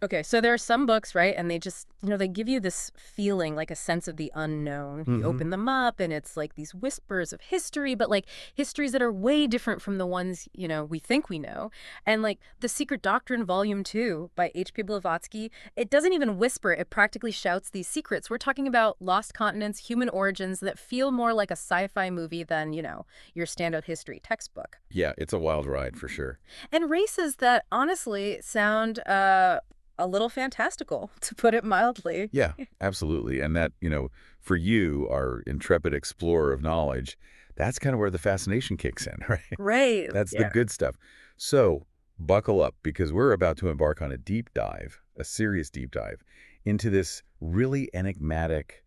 Okay, so there are some books, right? And they just, they give you this feeling, like a sense of the unknown. You Hmm. open them up and it's like these whispers of history, but like histories that are way different from the ones, we think we know. And like The Secret Doctrine, Volume 2 by H.P. Blavatsky, it doesn't even whisper, it practically shouts these secrets. We're talking about lost continents, human origins that feel more like a sci-fi movie than, your standard history textbook. Yeah, it's a wild ride for sure. And races that honestly sound a little fantastical, to put it mildly. Yeah, absolutely. And that, for you, our intrepid explorer of knowledge, that's kind of where the fascination kicks in, right? Right. That's the Yeah. good stuff. So buckle up because we're about to embark on a deep dive, a serious deep dive into this really enigmatic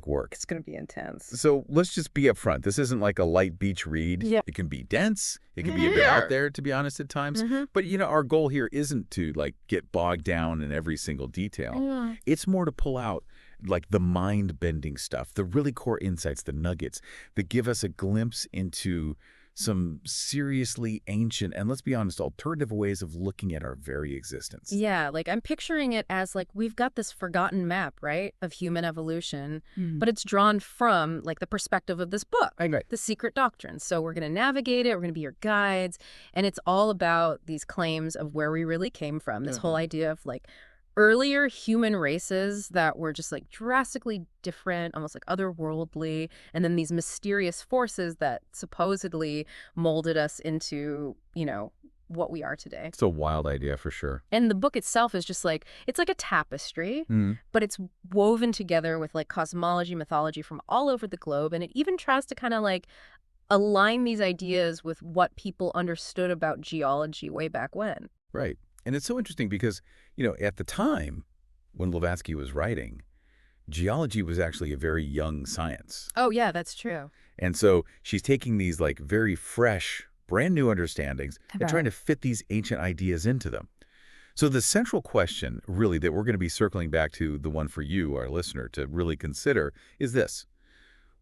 work. It's going to be intense. So let's just be upfront. This isn't like a light beach read. Yeah. It can be dense. It can be a bit out there, to be honest, at times. Mm-hmm. But, our goal here isn't to, like, get bogged down in every single detail. Mm. It's more to pull out, like, the mind-bending stuff, the really core insights, the nuggets that give us a glimpse into some seriously ancient and, let's be honest, alternative ways of looking at our very existence. Yeah, like I'm picturing it as like we've got this forgotten map, right, of human evolution, but it's drawn from like the perspective of this book, Right. The Secret Doctrine. So we're going to navigate it, we're going to be your guides, and it's all about these claims of where we really came from, this whole idea of like earlier human races that were just like drastically different, almost like otherworldly, and then these mysterious forces that supposedly molded us into, what we are today. It's a wild idea for sure. And the book itself is just like, it's like a tapestry, but it's woven together with like cosmology, mythology from all over the globe. And it even tries to kind of like align these ideas with what people understood about geology way back when. Right. And it's so interesting because, at the time when Blavatsky was writing, geology was actually a very young science. Oh, yeah, that's true. And so she's taking these like very fresh, brand new understandings and trying to fit these ancient ideas into them. So the central question really that we're going to be circling back to, the one for you, our listener, to really consider is this.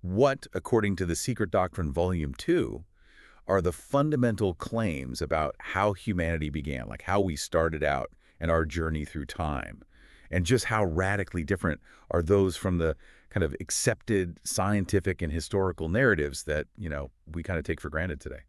What, according to The Secret Doctrine, Volume 2, are the fundamental claims about how humanity began, like how we started out and our journey through time, and just how radically different are those from the kind of accepted scientific and historical narratives that, we kind of take for granted today.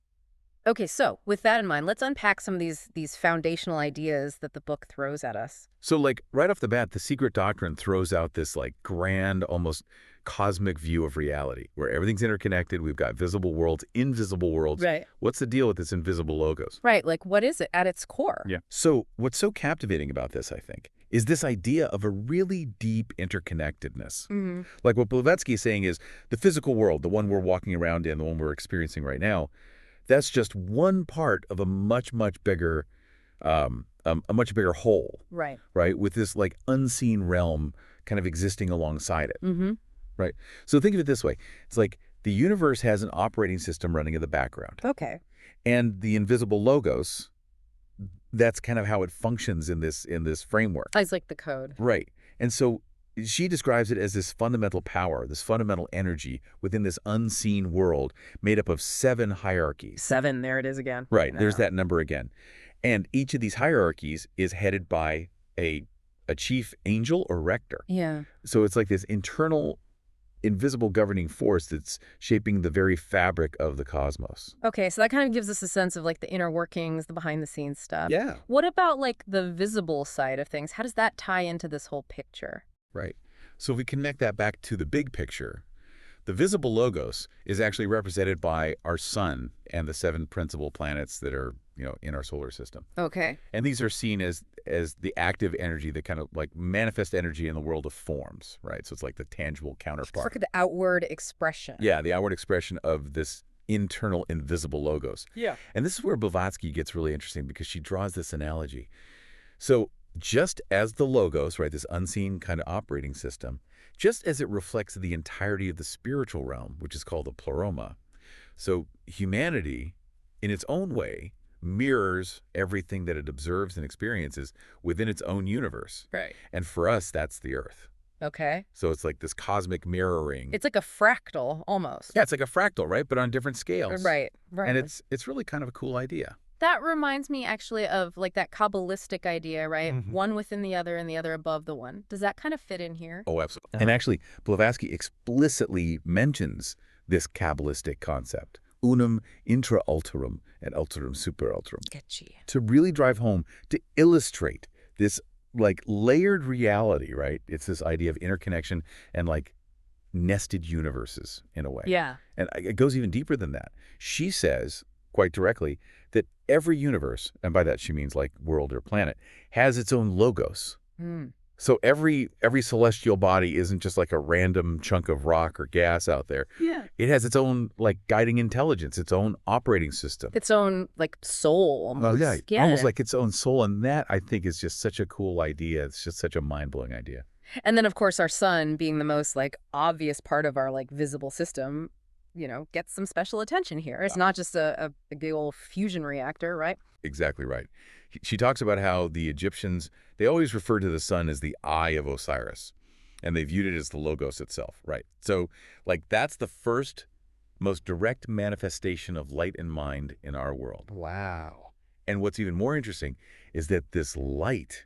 Okay, so with that in mind, let's unpack some of these foundational ideas that the book throws at us. So like right off the bat, The Secret Doctrine throws out this like grand, almost cosmic view of reality where everything's interconnected. We've got visible worlds, invisible worlds. Right. What's the deal with this invisible logos? Right, like what is it at its core? Yeah. So what's so captivating about this, I think, is this idea of a really deep interconnectedness. Mm-hmm. Like what Blavatsky is saying is the physical world, the one we're walking around in, the one we're experiencing right now, that's just one part of a much, much bigger whole, Right. right? With this like unseen realm kind of existing alongside it, Mm-hmm. right? So think of it this way. It's like the universe has an operating system running in the background. Okay. And the invisible logos, that's kind of how it functions in this framework. It's like the code. Right. And so she describes it as this fundamental power, this fundamental energy within this unseen world made up of 7 hierarchies. 7, there it is again. Right. I There's know. that number again. And each of these hierarchies is headed by a chief angel or rector. Yeah. So it's like this internal, invisible governing force that's shaping the very fabric of the cosmos. Okay, so that kind of gives us a sense of like the inner workings, the behind the scenes stuff. Yeah. What about like the visible side of things? How does that tie into this whole picture? Right. So if we connect that back to the big picture, the visible logos is actually represented by our sun and the 7 principal planets that are, in our solar system. Okay. And these are seen as the active energy, the kind of like manifest energy in the world of forms, right? So it's like the tangible It's counterpart. like the outward expression. Yeah, the outward expression of this internal invisible logos. Yeah. And this is where Blavatsky gets really interesting because she draws this analogy. So just as the logos, right, this unseen kind of operating system, just as it reflects the entirety of the spiritual realm, which is called the pleroma, so humanity, in its own way, mirrors everything that it observes and experiences within its own universe. Right. And for us, that's the Earth. Okay. So it's like this cosmic mirroring. It's like a fractal almost. Yeah, it's like a fractal, right? But on different scales. Right. Right. And it's really kind of a cool idea. That reminds me actually of like that Kabbalistic idea, right? Hmm. One within the other and the other above the one. Does that kind of fit in here? Oh, absolutely. And actually, Blavatsky explicitly mentions this Kabbalistic concept, unum intra alterum and alterum super alterum, Getchy. to really drive home, to illustrate this like layered reality, right? It's this idea of interconnection and like nested universes in a way. Yeah. And it goes even deeper than that. She says quite directly that every universe, and by that she means like world or planet, has its own logos. Mm. So every celestial body isn't just like a random chunk of rock or gas out there. Yeah. It has its own like guiding intelligence, its own operating system. Its own like soul almost. Oh, yeah. Yeah. Almost like its own soul. And that, I think, is just such a cool idea. It's just such a mind-blowing idea. And then, of course, our sun being the most like obvious part of our like visible system, gets some special attention here. It's not just a big old fusion reactor, right? Exactly right. She talks about how the Egyptians, they always referred to the sun as the eye of Osiris, and they viewed it as the logos itself, right? So, like, that's the first, most direct manifestation of light and mind in our world. Wow. And what's even more interesting is that this light,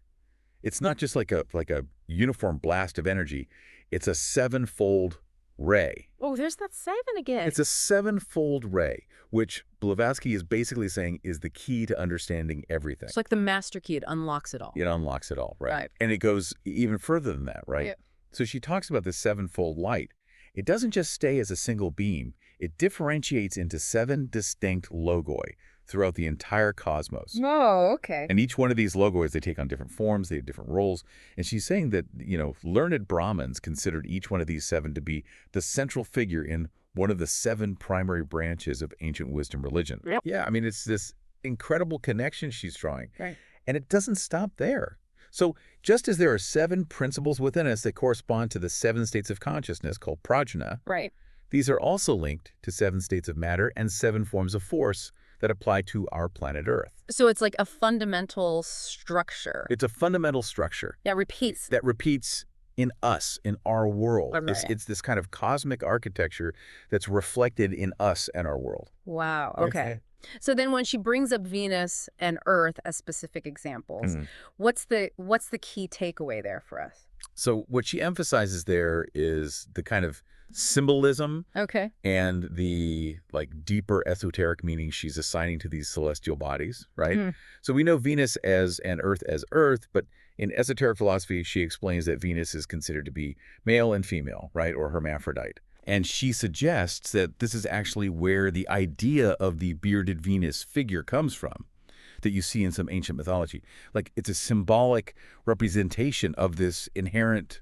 it's not just like a uniform blast of energy. It's a sevenfold ray. Oh, there's that 7 again. It's a sevenfold ray, which Blavatsky is basically saying is the key to understanding everything. It's like the master key. It unlocks it all. It unlocks it all, right? Right. And it goes even further than that, right? Yeah. So she talks about this sevenfold light. It doesn't just stay as a single beam. It differentiates into 7 distinct logoi throughout the entire cosmos. Oh, okay. And each one of these logos, they take on different forms, they have different roles. And she's saying that, learned Brahmins considered each one of these 7 to be the central figure in one of the 7 primary branches of ancient wisdom religion. Yep. Yeah, I mean, it's this incredible connection she's drawing. Right. And it doesn't stop there. So just as there are 7 principles within us that correspond to the 7 states of consciousness called prajna, Right. these are also linked to 7 states of matter and 7 forms of force that apply to our planet Earth. So it's like a fundamental structure. It's a fundamental structure That repeats. that repeats in us, in our world. Right. It's this kind of cosmic architecture that's reflected in us and our world. Wow. Okay. So then when she brings up Venus and Earth as specific examples, Mhm. what's the key takeaway there for us? So what she emphasizes there is the kind of symbolism Okay. and the like deeper esoteric meaning she's assigning to these celestial bodies, right? Mm. So we know Venus and Earth as Earth, but in esoteric philosophy, she explains that Venus is considered to be male and female, right, or hermaphrodite. And she suggests that this is actually where the idea of the bearded Venus figure comes from, that you see in some ancient mythology. Like, it's a symbolic representation of this inherent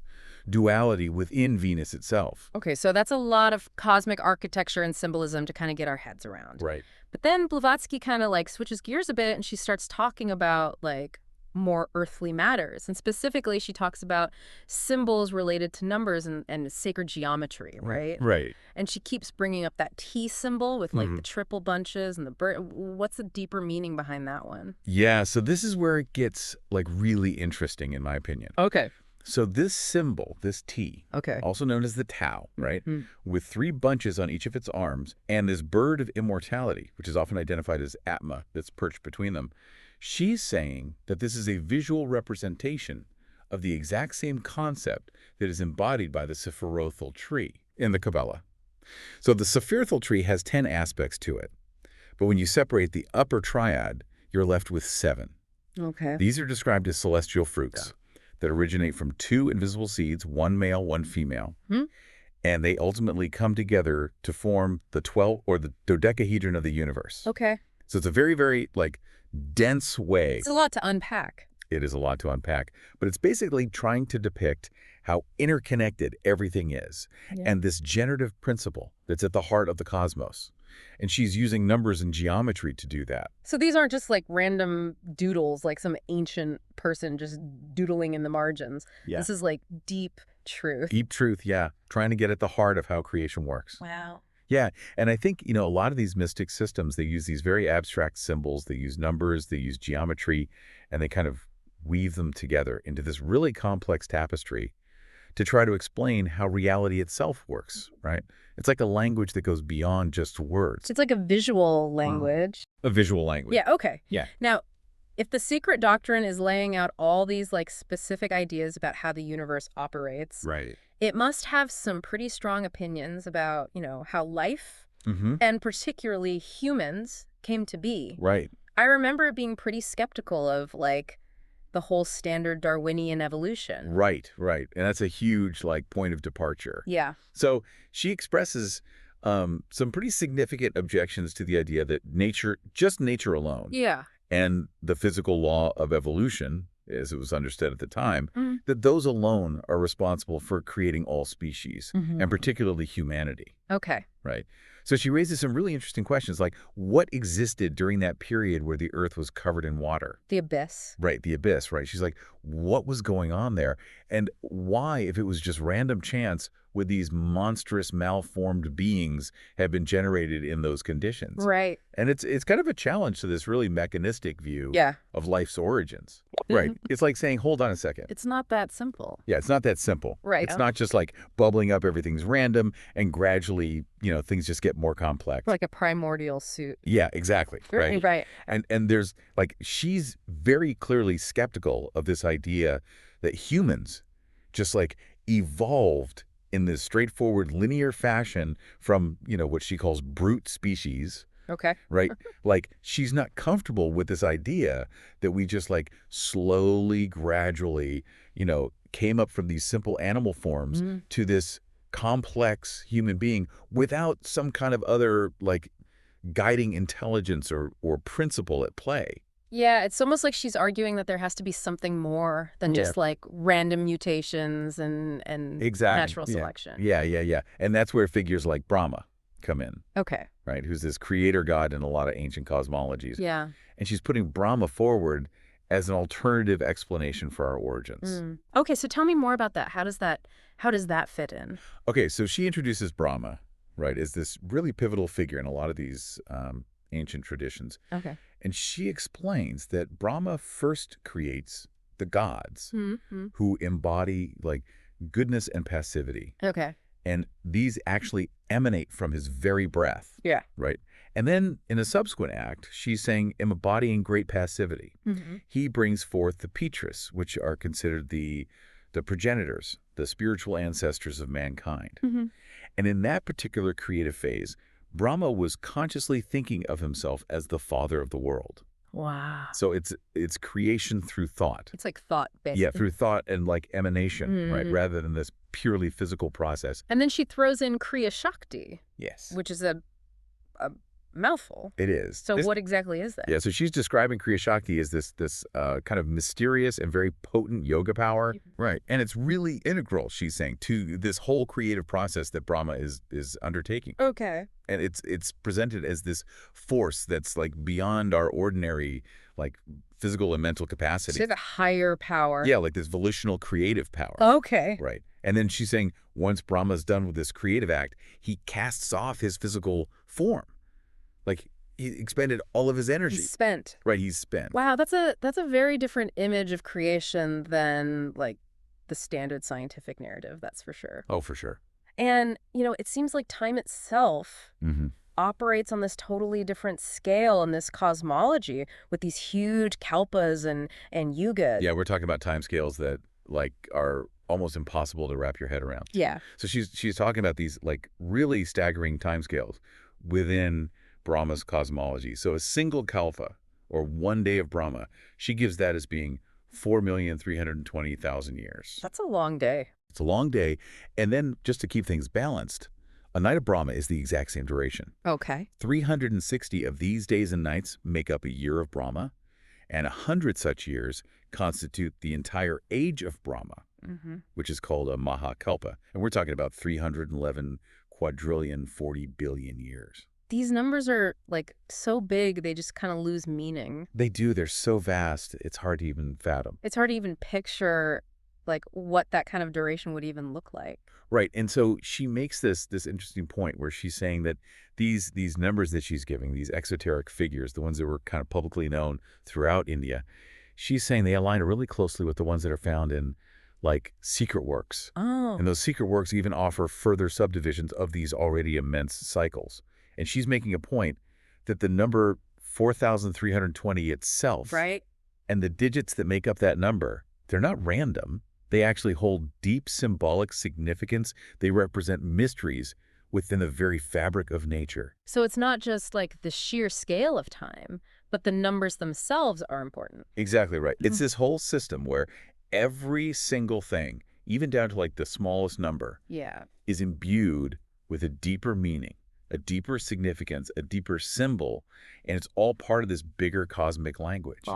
duality within Venus itself. Okay, so that's a lot of cosmic architecture and symbolism to kind of get our heads around. Right. But then Blavatsky kind of like switches gears a bit and she starts talking about like more earthly matters. And specifically, she talks about symbols related to numbers and sacred geometry, right? Right. And she keeps bringing up that T symbol with like the triple bunches and the bird. What's the deeper meaning behind that one? Yeah, so this is where it gets like really interesting in my opinion. Okay. So this symbol, this T, Okay. also known as the Tau, right, Mhm. with 3 bunches on each of its arms, and this bird of immortality, which is often identified as Atma, that's perched between them, she's saying that this is a visual representation of the exact same concept that is embodied by the Sephirothal tree in the Kabbalah. So the Sephirothal tree has 10 aspects to it, but when you separate the upper triad, you're left with 7. Okay. These are described as celestial fruits that originate from 2 invisible seeds, 1 male, 1 female. Hmm. And they ultimately come together to form the 12 or the dodecahedron of the universe. Okay. So it's a very, very like dense way. It's a lot to unpack. It is a lot to unpack, but it's basically trying to depict how interconnected everything is and this generative principle that's at the heart of the cosmos. And she's using numbers and geometry to do that. So these aren't just like random doodles, like some ancient person just doodling in the margins. Yeah. This is like deep truth. Deep truth, yeah. Trying to get at the heart of how creation works. Wow. Yeah, and I think, a lot of these mystic systems, they use these very abstract symbols, they use numbers, they use geometry, and they kind of weave them together into this really complex tapestry to try to explain how reality itself works, right? It's like a language that goes beyond just words. It's like a visual language. A visual language. Yeah, okay. Yeah. Now, if the secret doctrine is laying out all these like specific ideas about how the universe operates, Right. it must have some pretty strong opinions about, how life and particularly humans came to be. Right. I remember it being pretty skeptical of like the whole standard Darwinian evolution. Right, right. And that's a huge point of departure. Yeah. So she expresses some pretty significant objections to the idea that just nature alone, Yeah. and the physical law of evolution, as it was understood at the time, that those alone are responsible for creating all species, and particularly humanity. Okay. Right. So she raises some really interesting questions, like what existed during that period where the Earth was covered in water? The abyss. Right, the abyss, right? She's like, what was going on there? And why, if it was just random chance, would these monstrous malformed beings have been generated in those conditions? Right. And it's kind of a challenge to this really mechanistic view of life's origins. Right. It's like saying, hold on a second. It's not that simple. Yeah, it's not that simple. Right. It's not just like bubbling up, everything's random, and gradually, things just get more complex. Like a primordial suit. Yeah, exactly. Right. Right. And there's she's very clearly skeptical of this idea that humans just evolved in this straightforward linear fashion from, what she calls brute species. Okay. Right? She's not comfortable with this idea that we just slowly, gradually, came up from these simple animal forms to this complex human being without some kind of other guiding intelligence or principle at play. Yeah, it's almost like she's arguing that there has to be something more than just random mutations and natural selection. Yeah. And that's where figures like Brahma come in. Okay. Right? Who's this creator god in a lot of ancient cosmologies. Yeah. And she's putting Brahma forward as an alternative explanation for our origins. Okay, so tell me more about that. How does that fit in? Okay, so she introduces Brahma, right, as this really pivotal figure in a lot of these ancient traditions. Okay. And she explains that Brahma first creates the gods who embody goodness and passivity. Okay. And these actually emanate from his very breath. Yeah. Right. And then in a subsequent act, she's saying, embodying great passivity, he brings forth the Petras, which are considered the progenitors, the spiritual ancestors of mankind. And in that particular creative phase, Brahma was consciously thinking of himself as the father of the world. Wow. So it's creation through thought. It's like thought, basically. Yeah, through thought and emanation, right, rather than this purely physical process. And then she throws in Kriya Shakti. Yes. Which is a mouthful. It is. So what exactly is that? Yeah, so she's describing Kriya Shakti as this kind of mysterious and very potent yoga power. Right. And it's really integral, she's saying, to this whole creative process that Brahma is undertaking. Okay. And it's presented as this force that's beyond our ordinary physical and mental capacity. So the higher power. Yeah, this volitional creative power. Okay. Right. And then she's saying once Brahma's done with this creative act, he casts off his physical form. He expended all of his energy. He's spent. Right, he's spent. Wow, that's a very different image of creation than the standard scientific narrative, that's for sure. Oh, for sure. And, it seems like time itself operates on this totally different scale in this cosmology with these huge kalpas and yugas. Yeah, we're talking about time scales that are almost impossible to wrap your head around. Yeah. So she's talking about these really staggering time scales within Brahma's cosmology. So a single kalpa, or 1 day of Brahma, she gives that as being 4,320,000 years. That's a long day. It's a long day. And then, just to keep things balanced, a night of Brahma is the exact same duration. Okay. 360 of these days and nights make up a year of Brahma, and 100 such years constitute the entire age of Brahma, which is called a Mahakalpa. And we're talking about 311 quadrillion 40 billion years. These numbers are so big, they just kind of lose meaning. They do. They're so vast. It's hard to even fathom. It's hard to even picture what that kind of duration would even look like. Right. And so she makes this interesting point where she's saying that these numbers that she's giving, these esoteric figures, the ones that were kind of publicly known throughout India, she's saying they align really closely with the ones that are found in like secret works. Oh. And those secret works even offer further subdivisions of these already immense cycles. And she's making a point that the number 4,320 itself Right. and the digits that make up that number, they're not random. They actually hold deep symbolic significance. They represent mysteries within the very fabric of nature. So it's not just like the sheer scale of time, but the numbers themselves are important. Exactly right. It's this whole system where every single thing, even down to like the smallest number, Yeah. is imbued with a deeper meaning, a deeper significance, a deeper symbol, and it's all part of this bigger cosmic language. Oh.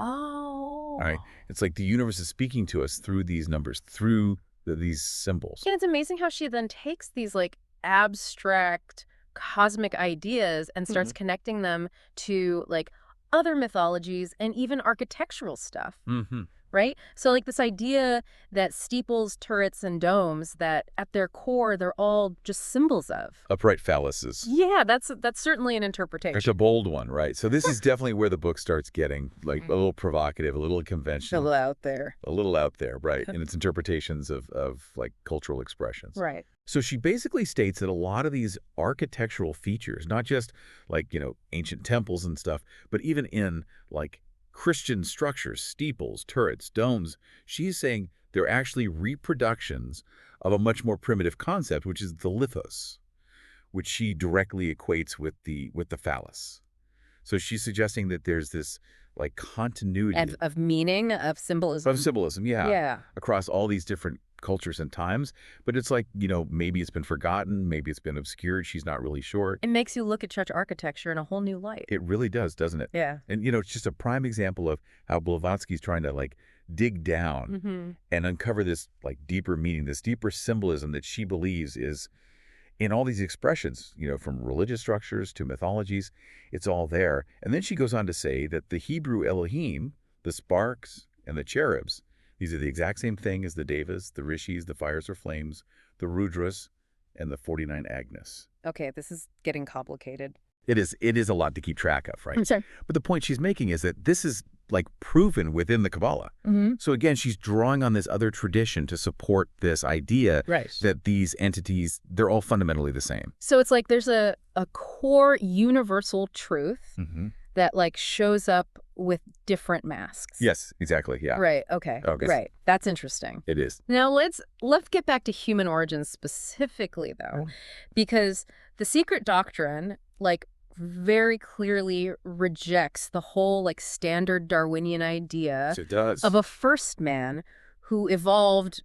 All right. It's like the universe is speaking to us through these numbers, through these symbols. And it's amazing how she then takes these like abstract cosmic ideas and starts connecting them to like other mythologies and even architectural stuff. Right? So like this idea that steeples, turrets, and domes, that at their core, they're all just symbols of. Upright phalluses. Yeah, that's certainly an interpretation. It's a bold one, right? So this is definitely where the book starts getting like a little provocative, a little A conventional. little out there. A little out there, right, in its interpretations of like cultural expressions. Right. So she basically states that a lot of these architectural features, not just like, ancient temples and stuff, but even in like Christian structures, steeples, turrets, domes, she's saying they're actually reproductions of a much more primitive concept, which is the lithos, which she directly equates with the phallus. So she's suggesting that there's this like continuity Of meaning, of symbolism. of symbolism, yeah, Yeah. across all these different cultures and times. But it's like, maybe it's been forgotten, maybe it's been obscured. She's not really sure. It makes you look at church architecture in a whole new light. It really does, doesn't it? Yeah. And, it's just a prime example of how Blavatsky's trying to like dig down and uncover this like deeper meaning, this deeper symbolism that she believes is in all these expressions, from religious structures to mythologies. It's all there. And then she goes on to say that the Hebrew Elohim, the sparks and the cherubs, these are the exact same thing as the devas, the rishis, the fires or flames, the rudras, and the 49 Agnes. Okay, this is getting complicated. It is a lot to keep track of, right? I'm sorry. But the point she's making is that this is like proven within the Kabbalah. So again, she's drawing on this other tradition to support this idea that these entities, they're all fundamentally the same. So it's like there's a core universal truth that like shows up with different masks. Yes, exactly. Yeah. Right. Okay. Right. That's interesting. It is. Now let's get back to human origins specifically, though, because the secret doctrine like very clearly rejects the whole like standard Darwinian idea It does. of a first man who evolved,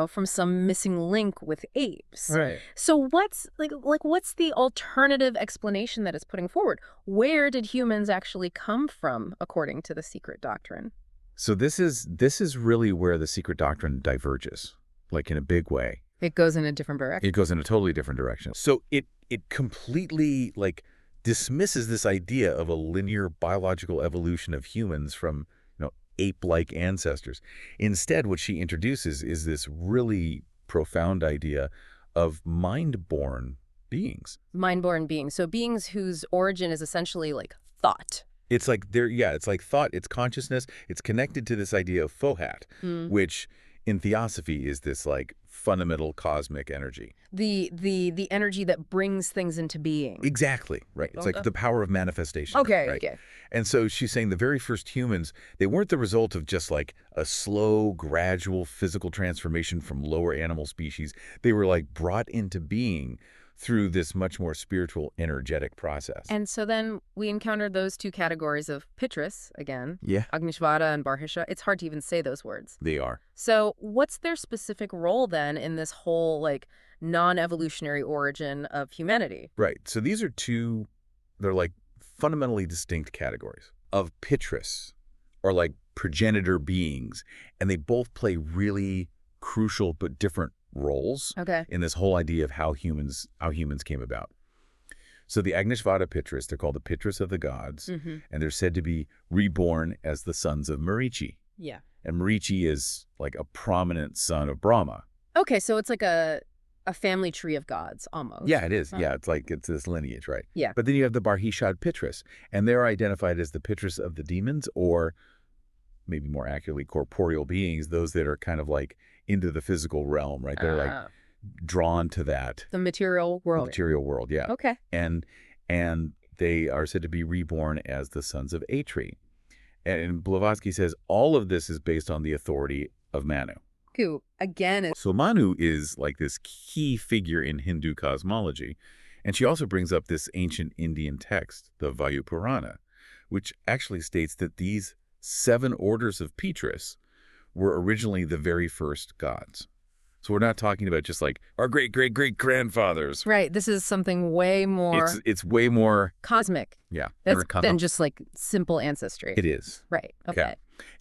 from some missing link with apes. Right. So what's what's the alternative explanation that it's putting forward? Where did humans actually come from according to the secret doctrine? So this is really where the secret doctrine diverges, like in a big way. It goes in a different direction. It goes in a totally different direction. So it completely like dismisses this idea of a linear biological evolution of humans from ape-like ancestors. Instead, what she introduces is this really profound idea of mind-born beings. Mind-born beings. So beings whose origin is essentially like thought. It's like it's like thought, it's consciousness, it's connected to this idea of Fohat, which in theosophy is this like fundamental cosmic energy. The energy that brings things into being. Exactly, right. It's like the power of manifestation. Okay, right? okay. And so she's saying the very first humans, they weren't the result of just like a slow, gradual physical transformation from lower animal species. They were like brought into being through this much more spiritual, energetic process. And so then we encountered those two categories of Pitris, again, Yeah. Agnishvada and Barhisha. It's hard to even say those words. They are. So what's their specific role then in this whole like non-evolutionary origin of humanity? Right. So these are they're like fundamentally distinct categories of Pitris, or like progenitor beings, and they both play really crucial but different roles in this whole idea of how humans came about. So the Agnishvada Pitris, they're called the Pitris of the gods, and they're said to be reborn as the sons of Marichi. Yeah. And Marichi is like a prominent son of Brahma. Okay, so it's like a family tree of gods, almost. Yeah, it is. Yeah, it's this lineage, right? Yeah. But then you have the Barhishad Pitris, and they're identified as the Pitris of the demons, or maybe more accurately, corporeal beings, those that are kind of like into the physical realm, right? They're like drawn to that. The material world. Material world, yeah. Okay. And they are said to be reborn as the sons of Atri. And Blavatsky says all of this is based on the authority of Manu. Who, again, So Manu is like this key figure in Hindu cosmology. And she also brings up this ancient Indian text, the Vayu Purana, which actually states that these 7 orders of Petrus were originally the very first gods. So we're not talking about just like our great-great-great-grandfathers. Right. This is something way more... It's way more... cosmic. Yeah. Than just like simple ancestry. It is. Right. Okay.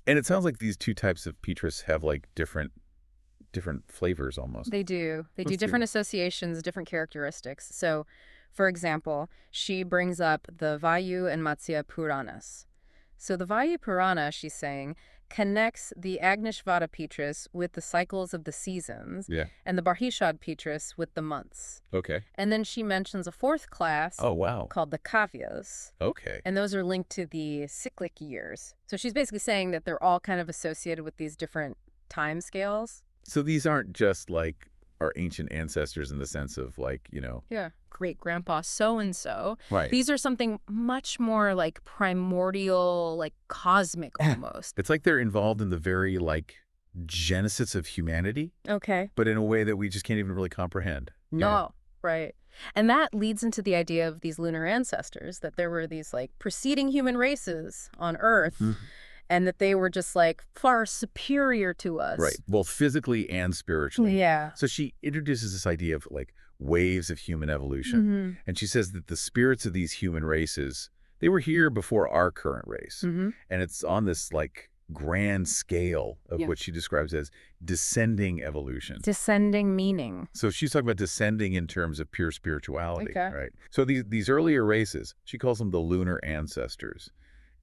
And it sounds like these 2 types of Petrus have like different flavors almost. They do. They do different associations, different characteristics. So, for example, she brings up the Vayu and Matsya Puranas. So the Vayu Purana, she's saying, connects the Agnishvata Petrus with the cycles of the seasons, and the Barhishad Petrus with the months. Okay. And then she mentions a 4th class called the Kavyas. Okay. And those are linked to the cyclic years. So she's basically saying that they're all kind of associated with these different time scales. So these aren't just like our ancient ancestors in the sense of like, great-grandpa so-and-so. Right. These are something much more like primordial, like cosmic almost. It's like they're involved in the very like genesis of humanity. Okay. But in a way that we just can't even really comprehend. No, right. And that leads into the idea of these lunar ancestors, that there were these like preceding human races on Earth, and that they were just like far superior to us. Right. Both physically and spiritually. Yeah. So she introduces this idea of like waves of human evolution. And she says that the spirits of these human races, they were here before our current race. And it's on this like grand scale of what she describes as descending evolution. Descending meaning. So she's talking about descending in terms of pure spirituality, right? So these earlier races, she calls them the lunar ancestors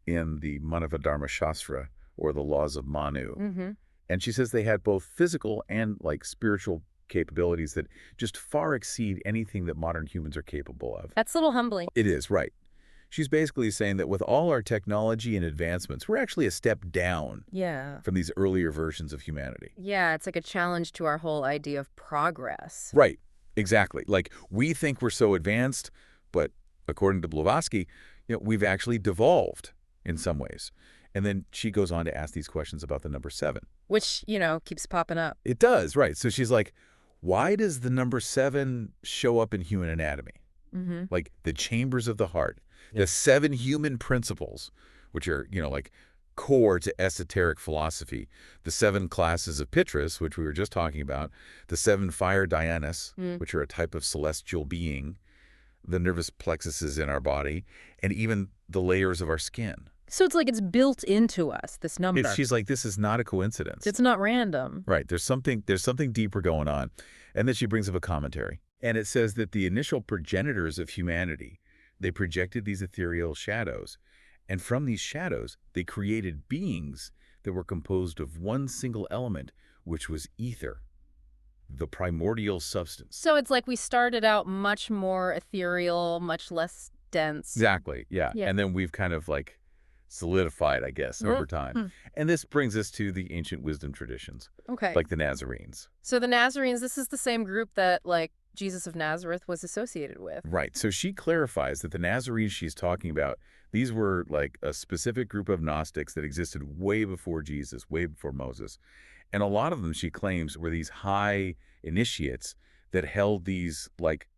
in the Manavadharma Shastra, or the laws of Manu. And she says they had both physical and like spiritual capabilities that just far exceed anything that modern humans are capable of. That's a little humbling. It is, right. She's basically saying that with all our technology and advancements, we're actually a step down from these earlier versions of humanity. Yeah, it's like a challenge to our whole idea of progress. Right, exactly. Like, we think we're so advanced, but according to Blavatsky, we've actually devolved in some ways. And then she goes on to ask these questions about the number 7. Which, keeps popping up. It does, right. So she's like, why does the number 7 show up in human anatomy? Like the chambers of the heart, the 7 human principles, which are, like core to esoteric philosophy, the 7 classes of Petrus, which we were just talking about, the 7 fire Dianas, which are a type of celestial being, the nervous plexuses in our body, and even the layers of our skin. So it's like it's built into us, this number. She's like, this is not a coincidence. It's not random. Right. There's something deeper going on. And then she brings up a commentary. And it says that the initial progenitors of humanity, they projected these ethereal shadows. And from these shadows, they created beings that were composed of one single element, which was ether, the primordial substance. So it's like we started out much more ethereal, much less dense. Exactly. Yeah. And then we've kind of like solidified, I guess, over time. And this brings us to the ancient wisdom traditions. Okay. Like the Nazarenes. So the Nazarenes, this is the same group that like Jesus of Nazareth was associated with. Right. So she clarifies that the Nazarenes she's talking about, these were like a specific group of Gnostics that existed way before Jesus, way before Moses. And a lot of them, she claims, were these high initiates that held these like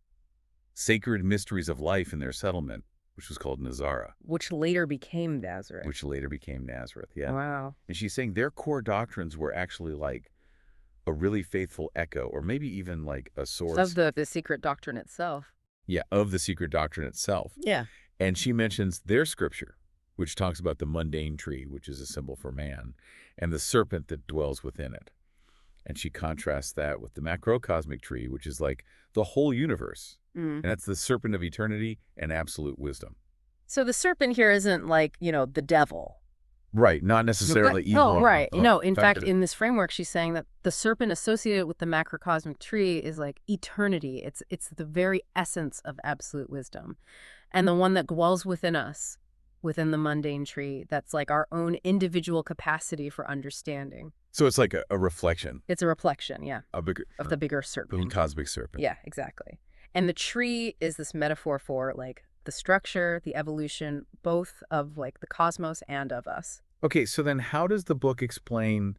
sacred mysteries of life in their settlement, which was called Nazara. Which later became Nazareth. Yeah. Wow. And she's saying their core doctrines were actually like a really faithful echo, or maybe even like a source. Of the secret doctrine itself. Yeah, of the secret doctrine itself. Yeah. And she mentions their scripture, which talks about the mundane tree, which is a symbol for man, and the serpent that dwells within it. And she contrasts that with the macrocosmic tree, which is like the whole universe. And that's the serpent of eternity and absolute wisdom. So the serpent here isn't like, the devil. Right, not necessarily evil. Oh, right. No, in fact, in this framework, she's saying that the serpent associated with the macrocosmic tree is like eternity. It's the very essence of absolute wisdom. And the one that dwells within us, within the mundane tree, that's like our own individual capacity for understanding. So it's like a reflection. It's a reflection, yeah, A bigger, of the bigger serpent. cosmic serpent. Yeah, exactly. And the tree is this metaphor for, like, the structure, the evolution, both of, like, the cosmos and of us. Okay, so then how does the book explain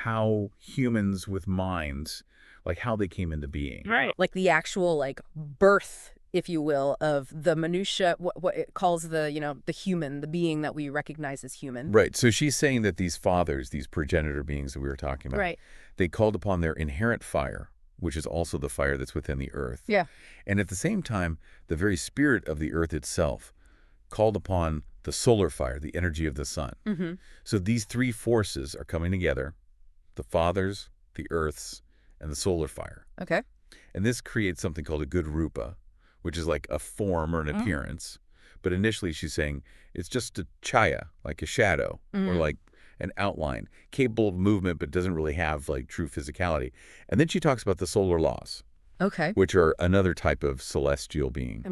how humans with minds, like how they came into being? Right. Like the actual, like, birth, if you will, of the minutia, what it calls the, the human, the being that we recognize as human. Right. So she's saying that these fathers, these progenitor beings that we were talking about, Right. they called upon their inherent fire, which is also the fire that's within the earth. Yeah. And at the same time, the very spirit of the earth itself called upon the solar fire, the energy of the sun. Mm-hmm. So these three forces are coming together, the fathers, the earths, and the solar fire. Okay. And this creates something called a good rupa, which is like a form or an appearance. But initially she's saying it's just a chaya, like a shadow, or like an outline, capable of movement but doesn't really have like true physicality. And then she talks about the solar laws, Okay. which are another type of celestial being.